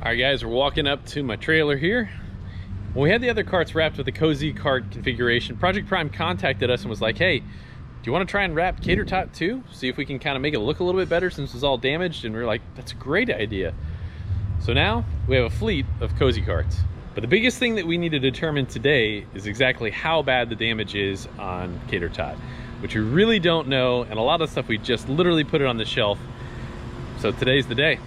All right, guys, we're walking up to my trailer here. When we had the other carts wrapped with the cozy cart configuration, Project Prime contacted us and was like, hey, do you want to try and wrap KaterTot too? See if we can kind of make it look a little bit better since it's all damaged. And we were like, that's a great idea. So now we have a fleet of cozy carts. But the biggest thing that we need to determine today is exactly how bad the damage is on KaterTot, which we really don't know. And a lot of stuff, we just literally put it on the shelf. So today's the day.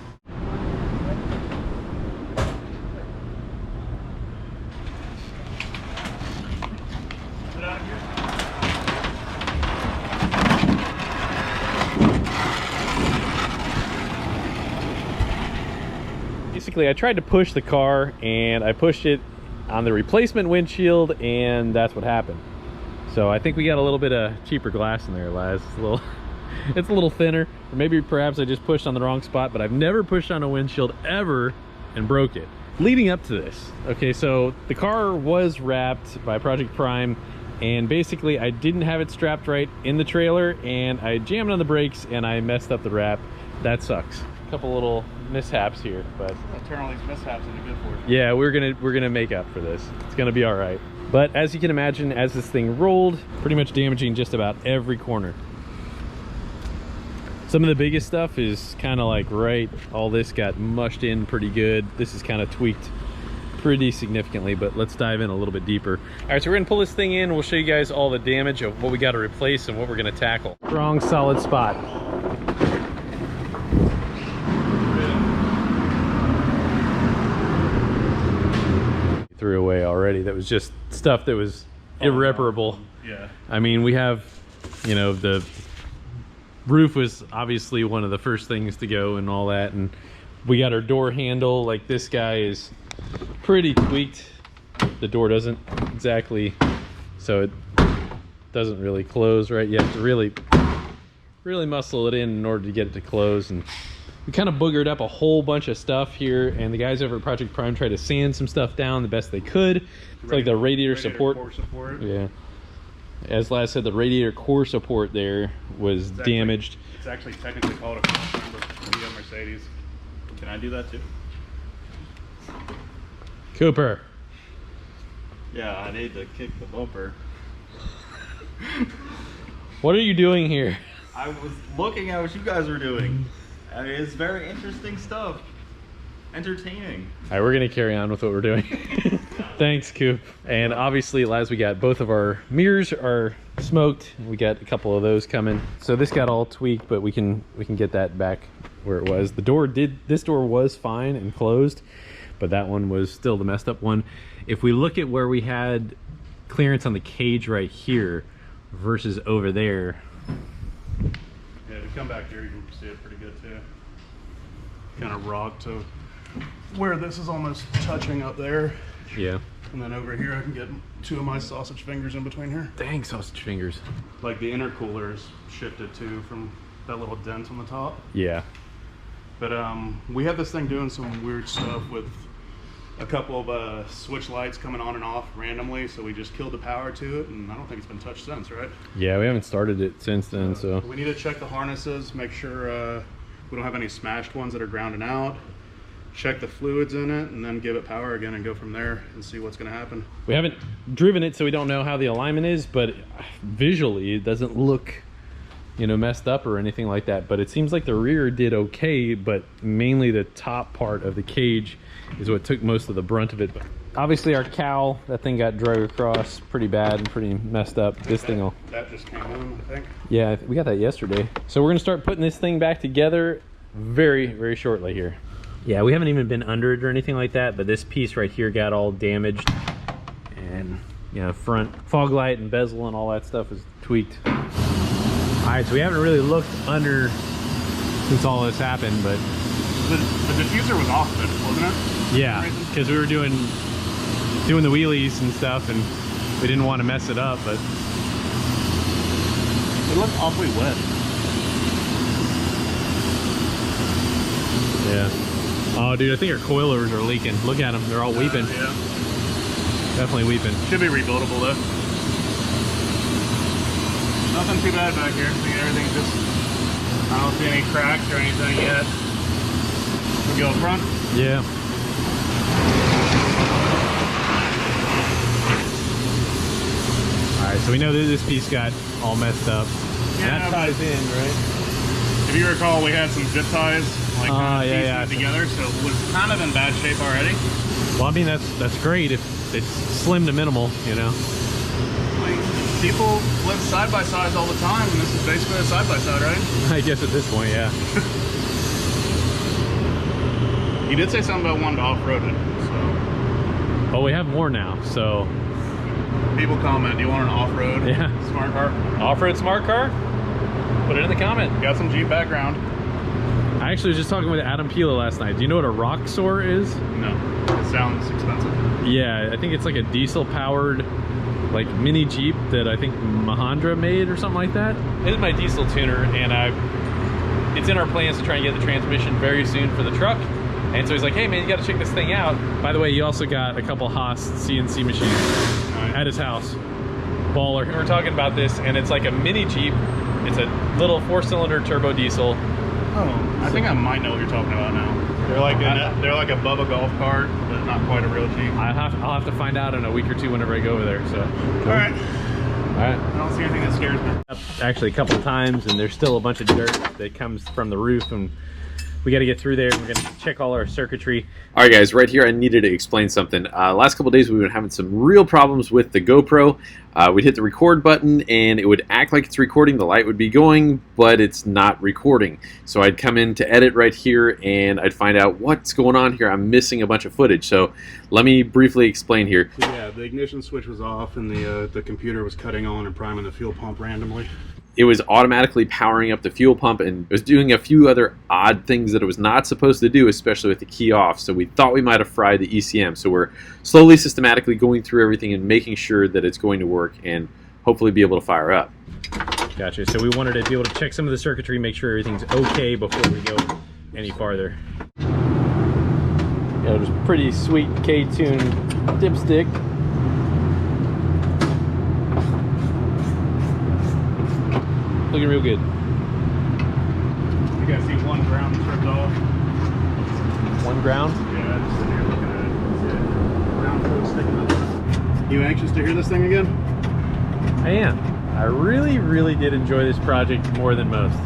Basically, I tried to push the car and I pushed it on the replacement windshield, and that's what happened. So I think we got a little bit of cheaper glass in there, Laz. It's a little thinner, or maybe perhaps I just pushed on the wrong spot, but I've never pushed on a windshield ever and broke it. Leading up to this, okay, so the car was wrapped by Project Prime, and basically I didn't have it strapped right in the trailer, and I jammed on the brakes and I messed up the wrap. That sucks. A couple little mishaps here, but turn all these mishaps into good fortune. Yeah, we're gonna make up for this. It's gonna be all right. But as you can imagine, as this thing rolled, pretty much damaging just about every corner. Some of the biggest stuff is kind of like all this got mushed in pretty good. This is kind of tweaked pretty significantly, but let's dive in a little bit deeper. All right, so we're gonna pull this thing in. We'll show you guys all the damage of what we got to replace and what we're gonna tackle. Strong, solid spot. Threw away already. That was just stuff that was irreparable. Yeah. I mean, we have, you know, the roof was obviously one of the first things to go and all that, and we got our door handle. Like, this guy is pretty tweaked. The door doesn't exactly, so it doesn't really close right. You have to really muscle it in order to get it to close. And we kind of boogered up a whole bunch of stuff here, and the guys over at Project Prime tried to sand some stuff down the best they could. It's like the radiator support. Core support. Yeah. As Laz said, the radiator core support there was damaged. It's actually technically called a cross member for the Mercedes. Can I do that too? Cooper. Yeah, I need to kick the bumper. What are you doing here? I was looking at what you guys were doing. I mean, it's very interesting stuff. Entertaining. All right, we're gonna carry on with what we're doing. Thanks, Coop. And obviously, Laz, we got both of our mirrors are smoked. We got a couple of those coming. So this got all tweaked, but we can get that back where it was. This door was fine and closed, but that one was still the messed up one. If we look at where we had clearance on the cage right here versus over there. Yeah, if you come back here, you can see it pretty good too. Kind of rocked to where this is almost touching up there. Yeah. And then over here, I can get two of my sausage fingers in between here. Dang, sausage fingers. Like the intercooler is shifted too from that little dent on the top. Yeah. But we had this thing doing some weird stuff with a couple of switch lights coming on and off randomly, so we just killed the power to it, and I don't think it's been touched since, right? Yeah, we haven't started it since then, so. We need to check the harnesses, make sure we don't have any smashed ones that are grounding out, check the fluids in it, and then give it power again and go from there and see what's going to happen. We haven't driven it, so we don't know how the alignment is, but visually it doesn't look, you know, messed up or anything like that. But it seems like the rear did okay, but mainly the top part of the cage is what took most of the brunt of it. But obviously our cowl, that thing got drug across pretty bad and pretty messed up. This thing will... That just came in, I think. Yeah, we got that yesterday. So we're gonna start putting this thing back together very, very shortly here. Yeah, we haven't even been under it or anything like that, but this piece right here got all damaged. And, you know, front fog light and bezel and all that stuff is tweaked. All right, so we haven't really looked under since all this happened, but... The diffuser was off of it, wasn't it? Yeah, because we were doing the wheelies and stuff, and we didn't want to mess it up, but... It looked awfully wet. Yeah. Oh, dude, I think our coilovers are leaking. Look at them. They're all weeping. Yeah. Definitely weeping. Should be rebuildable, though. Nothing too bad back here. I think everything's just... I don't see any cracks or anything yet. We go up front? Yeah. Alright, so we know that this piece got all messed up. Yeah, and that ties in, right? If you recall, we had some zip ties like piecing it together, so it was kind of in bad shape already. Well, I mean, that's great if it's slim to minimal, you know. Like, people live side by sides all the time, and this is basically a side by side, right? I guess at this point, yeah. You did say something about wanting to off-road it, so. Well, we have more now, so. People comment, do you want an off-road smart car? Off-road smart car? Put it in the comment. Got some Jeep background. I actually was just talking with Adam Pila last night. Do you know what a Roxor is? No, it sounds expensive. Yeah, I think it's like a diesel-powered like mini Jeep that I think Mahindra made or something like that. This is my diesel tuner, and it's in our plans to try and get the transmission very soon for the truck. And so he's like, hey man, you got to check this thing out. By the way, he also got a couple Haas CNC machines at his house. Baller. And we're talking about this, and it's like a mini Jeep. It's a little 4-cylinder turbo diesel. Oh, I think I might know what you're talking about now. They're like a Bubba golf cart, but not quite a real Jeep. I'll have to find out in a week or two whenever I go over there. So. All right. I don't see anything that scares me. Actually, a couple times, and there's still a bunch of dirt that comes from the roof, and we got to get through there. We're going to check all our circuitry. All right, guys, right here I needed to explain something. Last couple days we've been having some real problems with the GoPro. We'd hit the record button and it would act like it's recording. The light would be going, but it's not recording. So I'd come in to edit right here and I'd find out what's going on here. I'm missing a bunch of footage. So let me briefly explain here. So yeah, the ignition switch was off and the computer was cutting on and priming the fuel pump randomly. It was automatically powering up the fuel pump and was doing a few other odd things that it was not supposed to do, especially with the key off. So we thought we might have fried the ECM. So we're slowly, systematically going through everything and making sure that it's going to work and hopefully be able to fire up. Gotcha. So we wanted to be able to check some of the circuitry, make sure everything's okay before we go any farther. Yeah, there's pretty sweet K-tune dipstick. Looking real good. You guys see one ground stripped off? One ground? Yeah, just sitting here looking at it. See it? Ground coat sticking up. You anxious to hear this thing again? I am. I really, really did enjoy this project more than most.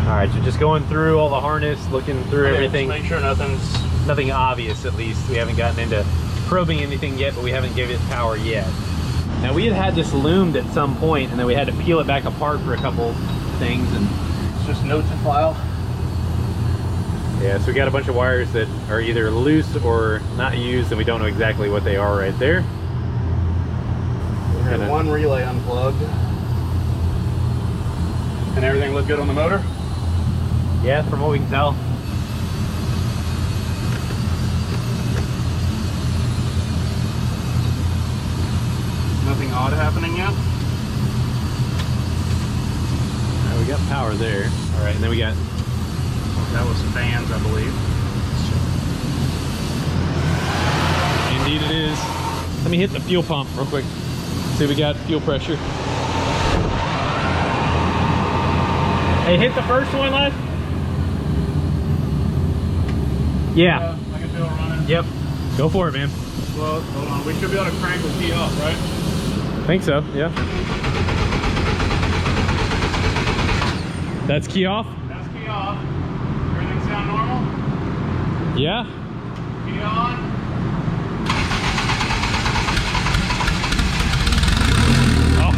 Alright, so just going through all the harness, looking through everything. Make sure nothing obvious, at least. We haven't gotten into probing anything yet, but we haven't given it power yet. Now we had this loomed at some point, and then we had to peel it back apart for a couple things, and it's just notes and file. Yeah, so we got a bunch of wires that are either loose or not used, and we don't know exactly what they are right there. We had one relay unplugged. And everything looked good on the motor? Yeah, from what we can tell. Nothing odd happening yet? All right, we got power there. All right, and then we got... That was fans, I believe. Indeed it is. Let me hit the fuel pump real quick. See, we got fuel pressure. Hey, hit the first one, Les? Yeah. I can feel it running. Yep. Go for it, man. Well, hold on. We should be able to crank the key off, right? I think so, yeah. That's key off? That's key off. Everything sound normal? Yeah. Key on.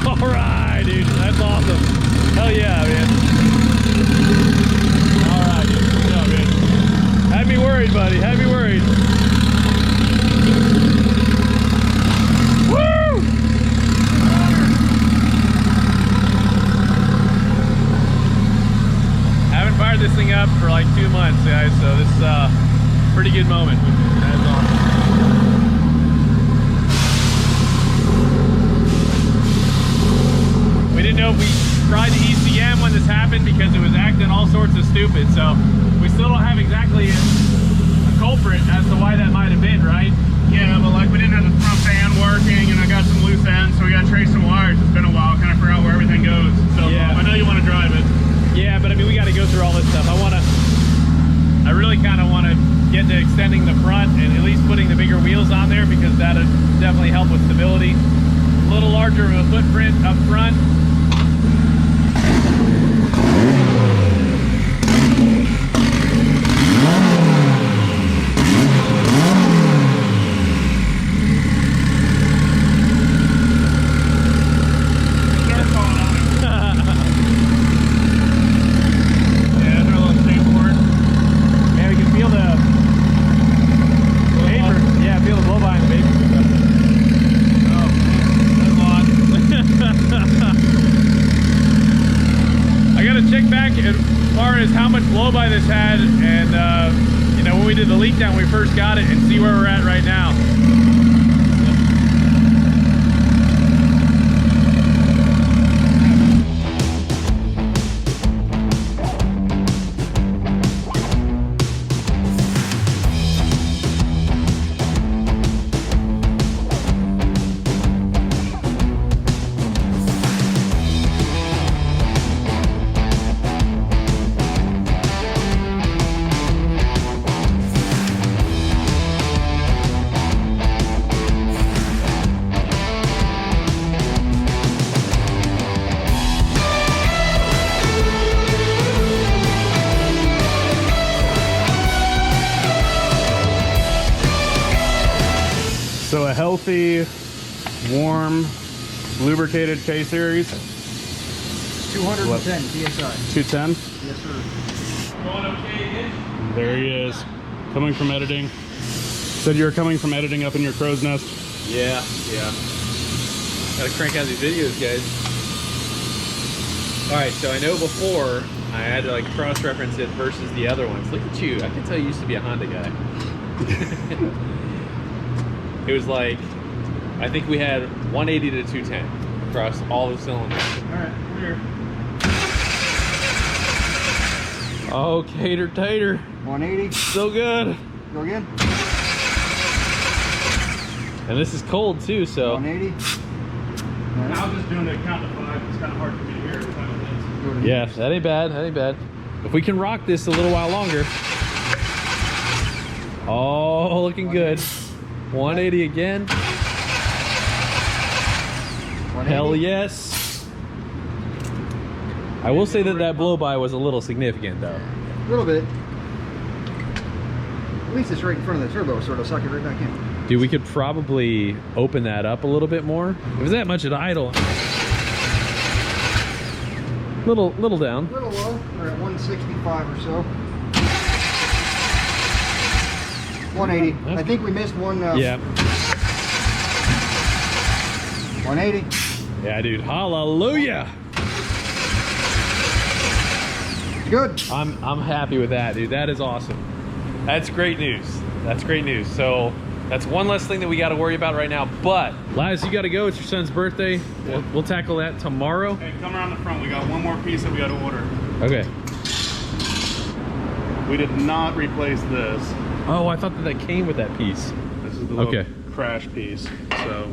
All right, dude. That's awesome. Hell yeah, man. All right, dude. Good job, man. Had me worried, buddy. Had me worried. Woo! Haven't fired this thing up for like 2 months, guys, so this is a pretty good moment. That's awesome. We didn't know if we tried the ECM when this happened because it was acting all sorts of stupid, so we still don't have exactly a culprit as to why that might have been, right? Yeah, but like we didn't have the front fan working and I got some loose ends, so we got to trace some wires. It's been a while, kind of figure out where everything goes. So yeah. I know you want to drive larger of a footprint up front. How much blow-by this had, and you know, when we did the leak down when we first got it, and see where we're at right now. So a healthy, warm, lubricated K-Series. 210 PSI. 210? Yes, sir. Going okay again? There he is, coming from editing. Said you were coming from editing up in your crow's nest. Yeah. Gotta crank out these videos, guys. Alright, so I know before I had to like cross-reference it versus the other ones. Look at you, I can tell you used to be a Honda guy. It was like, I think we had 180 to 210 across all the cylinders. Alright, here. Oh, KaterTot. 180. So good. Go again. And this is cold too, so. 180. I was just doing a count to 5. It's kind of hard for me to hear every time it hits. Yeah, that ain't bad, that ain't bad. If we can rock this a little while longer. Oh, looking good. 180 again. 180. Hell yes. I will say that that blow-by was a little significant though. A little bit. At least it's right in front of the turbo, sort of suck it right back in. Dude, we could probably open that up a little bit more. It was that much at idle. Little down. A little low. We're at 165 or so. 180. I think we missed one. Yeah. 180. Yeah, dude. Hallelujah. Good. I'm happy with that, dude. That is awesome. That's great news. That's great news. So that's one less thing that we got to worry about right now. But Laz, you got to go. It's your son's birthday. We'll tackle that tomorrow. Hey, come around the front. We got one more piece that we got to order. Okay. We did not replace this. Oh, I thought that came with that piece. This is the little Okay. crash piece. So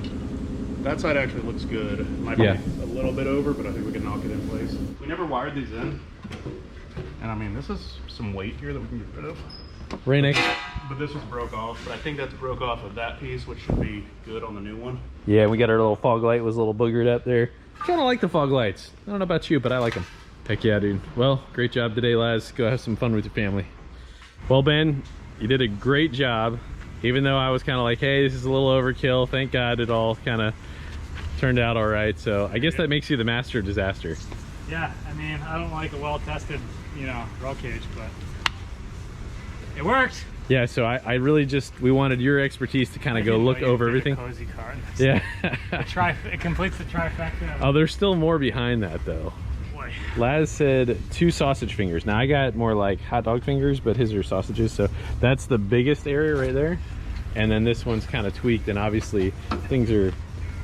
that side actually looks good. Might be Yeah. a little bit over, but I think we can knock it in place. We never wired these in. And I mean, this is some weight here that we can get rid of. Rainick. But this was broke off. But I think that's broke off of that piece, which should be good on the new one. Yeah, we got our little fog light was a little boogered up there. Kind of like the fog lights. I don't know about you, but I like them. Heck yeah, dude. Well, great job today, Laz. Go have some fun with your family. Well, Ben, you did a great job. Even though I was kind of like, hey, this is a little overkill. Thank God it all kind of turned out all right. So I guess that makes you the master of disaster. Yeah, I mean, I don't like a well-tested, you know, roll cage, but it worked. Yeah, so I really just, we wanted your expertise to kind of go look over everything. Cozy car. Yeah. It completes the trifecta. Oh, there's still more behind that though. Boy. Laz said 2 sausage fingers. Now I got more like hot dog fingers, but his are sausages. So that's the biggest area right there. And then this one's kind of tweaked, and obviously things are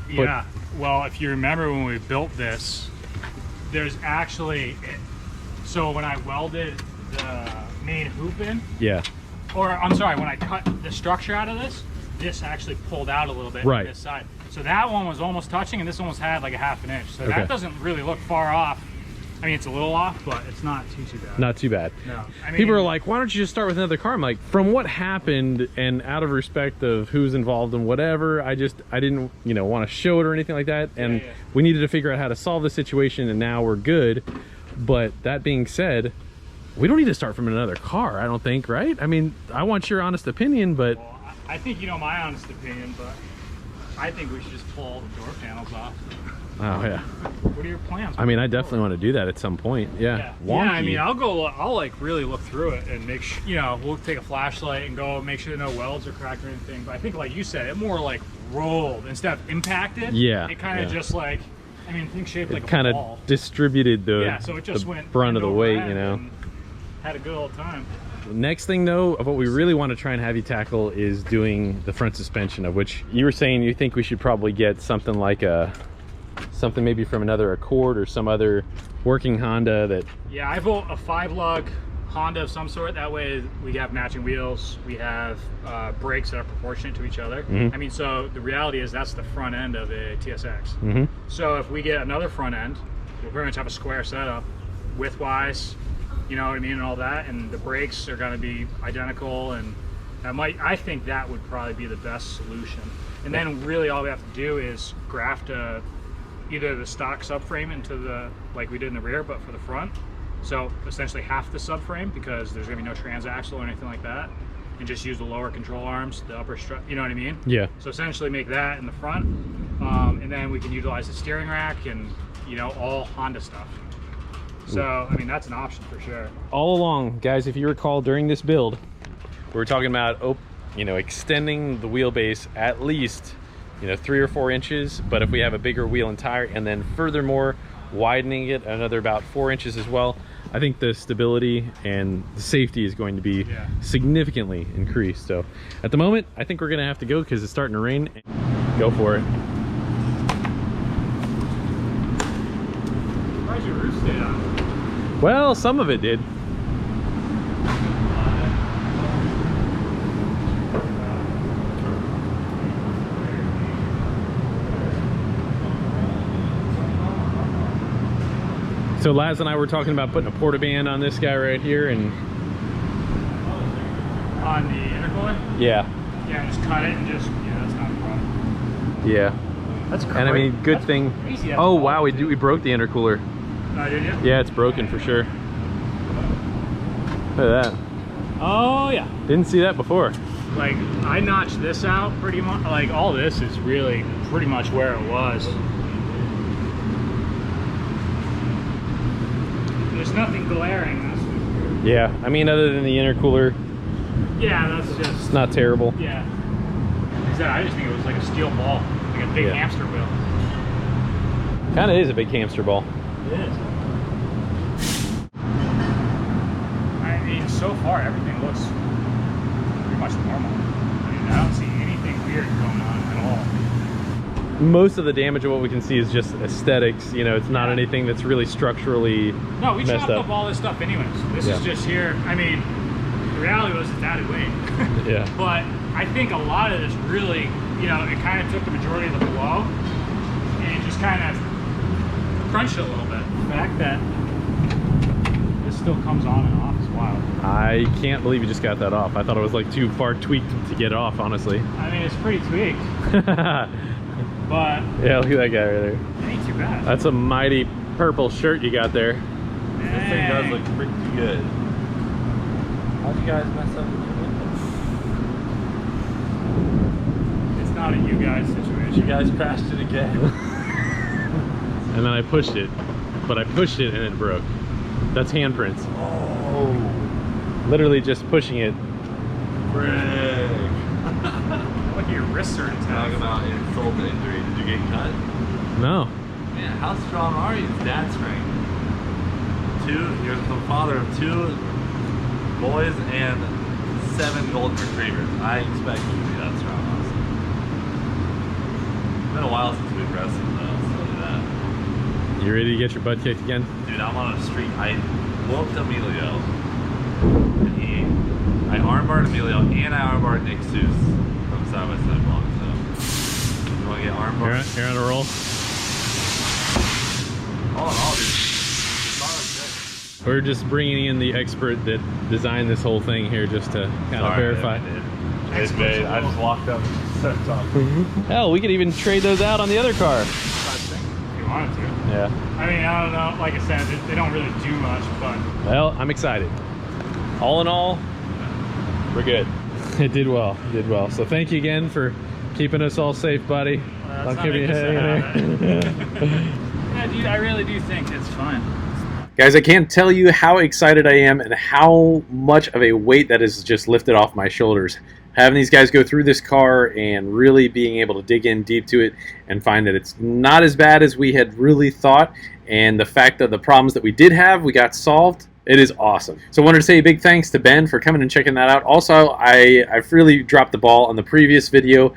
Yeah, well, if you remember when we built this, there's actually, so when I welded the main hoop in, yeah. or I'm sorry, when I cut the structure out of this actually pulled out a little bit Right. on this side. So that one was almost touching, and this almost had like a 1/2 inch. So Okay. that doesn't really look far off I mean, it's a little off, but it's not too bad. Not too bad. No. I mean, People are like, why don't you just start with another car? I'm like, from what happened and out of respect of who's involved in whatever, I didn't, you know, want to show it or anything like that. And we needed to figure out how to solve the situation, and now we're good. But that being said, we don't need to start from another car, I don't think, right? I mean, I want your honest opinion, but... Well, I think you know my honest opinion, but I think we should just pull all the door panels off. Oh, yeah. What are your plans? I mean, I definitely want to do that at some point. Yeah. Yeah, I mean, I'll like really look through it and make sure, you know, we'll take a flashlight and go make sure no welds are cracked or anything. But I think, like you said, it more like rolled instead of impacted. Yeah. It kind of just like, I mean, things shaped like a kind ball. of distributed the, so it just went brunt of the weight, you know. and had a good old time. Next thing though, of what we really want to try and have you tackle is doing the front suspension, of which you were saying you think we should probably get something like something maybe from another Accord or some other working Honda that... Yeah, I vote a 5-lug Honda of some sort. That way we have matching wheels, we have brakes that are proportionate to each other. I mean, so the reality is that's the front end of a TSX. So if we get another front end, we'll pretty much have a square setup width-wise, you know what I mean, and all that, and the brakes are going to be identical, and I think that would probably be the best solution. And then really all we have to do is graft either the stock subframe into the, like we did in the rear, but for the front. So essentially half the subframe, because there's going to be no transaxle or anything like that, and just use the lower control arms, the upper strut, you know what I mean? Yeah. So essentially make that in the front, and then we can utilize the steering rack and, you know, all Honda stuff. So, I mean, that's an option for sure. All along, guys, if you recall, during this build, we were talking about, you know, extending the wheelbase at least, you know, 3 or 4 inches, but if we have a bigger wheel and tire, and then furthermore, widening it another about 4 inches as well, I think the stability and the safety is going to be significantly increased. So, at the moment, I think we're going to have to go because it's starting to rain. Go for it. Where's your roof stay on? Well, some of it did. So Laz and I were talking about putting a portaband on this guy right here, and On the intercooler? yeah, Just cut it and just, that's not a problem. yeah. That's crazy. And I mean, good thing. Crazy. Oh wow, we broke the intercooler. Oh, did you? Yeah, it's broken for sure. Look at that. Oh yeah. Didn't see that before. Like, I notched this out pretty much. Like, all this is really pretty much where it was. There's nothing glaring. That's for sure. Yeah, I mean, other than the intercooler, Yeah, that's just. it's not terrible. Yeah. I just think it was like a steel ball, like a big hamster wheel. Kind of is a big hamster ball. It is. I mean, so far everything looks pretty much normal. I mean, I don't see anything weird going on at all. Most of the damage of what we can see is just aesthetics. You know, it's not anything that's really structurally No, we messed chopped up all this stuff anyways. This is just here. I mean, the reality was it's added weight. Yeah. But I think a lot of this really, it kind of took the majority of the blow and just kind of crunched it a little bit. The fact that this still comes on and off is wild. I can't believe you just got that off. I thought it was like too far tweaked to get off, honestly. I mean, it's pretty tweaked, but yeah, look at that guy right there. it ain't too bad. That's a mighty purple shirt you got there. This thing does look pretty good. How'd you guys mess up with your windows? It's not a you guys situation. You guys crashed it again. And then I pushed it, but I pushed it and it broke. That's handprints. Oh. Literally just pushing it. Frick. Look at your wrists are intact. Talk about insult to injury. Did you get cut? No. Man, how strong are you? Dad strength. You're the father of 2 boys and 7 golden retrievers. I expect you to be that strong, honestly. It's been a while since we've wrestled, though, so look at that. You ready to get your butt kicked again? Dude, I'm on a streak. I whooped Emilio. And I armbarred Emilio and I armbarred Nick Seuss from Side by Side Vlog. So, you want to get armbarred? You're on a roll. All in all, dude, it's not We're just bringing in the expert that designed this whole thing here just to kind of verify. I just walked up and set it up. Hell, we could even trade those out on the other car. If you wanted to. Yeah. I mean, I don't know. Like I said, they don't really do much, but Well, I'm excited. All in all, we're good. It did well. It did well. So thank you again for keeping us all safe, buddy. that's not making yeah, dude, I really do think it's fun. Guys, I can't tell you how excited I am and how much of a weight that is just lifted off my shoulders. Having these guys go through this car and really being able to dig in deep to it and find that it's not as bad as we had really thought, and the fact that the problems that we did have, we got solved. It is awesome. So I wanted to say a big thanks to Ben for coming and checking that out. Also, I've really dropped the ball on the previous video.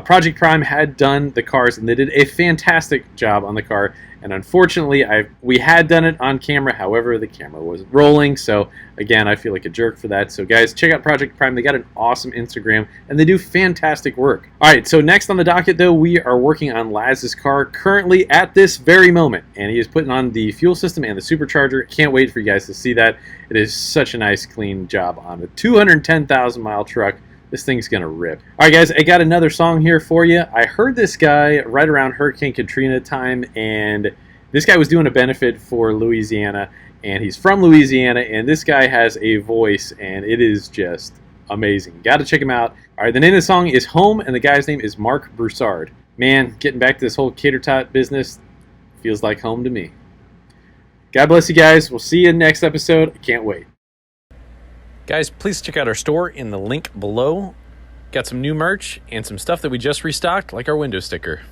Project Prime had done the cars, and they did a fantastic job on the car. And unfortunately, we had done it on camera. However, the camera wasn't rolling. So again, I feel like a jerk for that. So guys, check out Project Prime. They got an awesome Instagram, and they do fantastic work. All right, so next on the docket, though, we are working on Laz's car currently at this very moment. And he is putting on the fuel system and the supercharger. Can't wait for you guys to see that. It is such a nice, clean job on a 210,000-mile truck. This thing's gonna rip. All right, guys, I got another song here for you. I heard this guy right around Hurricane Katrina time, and this guy was doing a benefit for Louisiana, and he's from Louisiana, and this guy has a voice, and it is just amazing. Got to check him out. All right, the name of the song is Home, and the guy's name is Mark Broussard. Man, getting back to this whole KaterTot business feels like home to me. God bless you guys. We'll see you in the next episode. I can't wait. Guys, please check out our store in the link below. Got some new merch and some stuff that we just restocked, like our window sticker.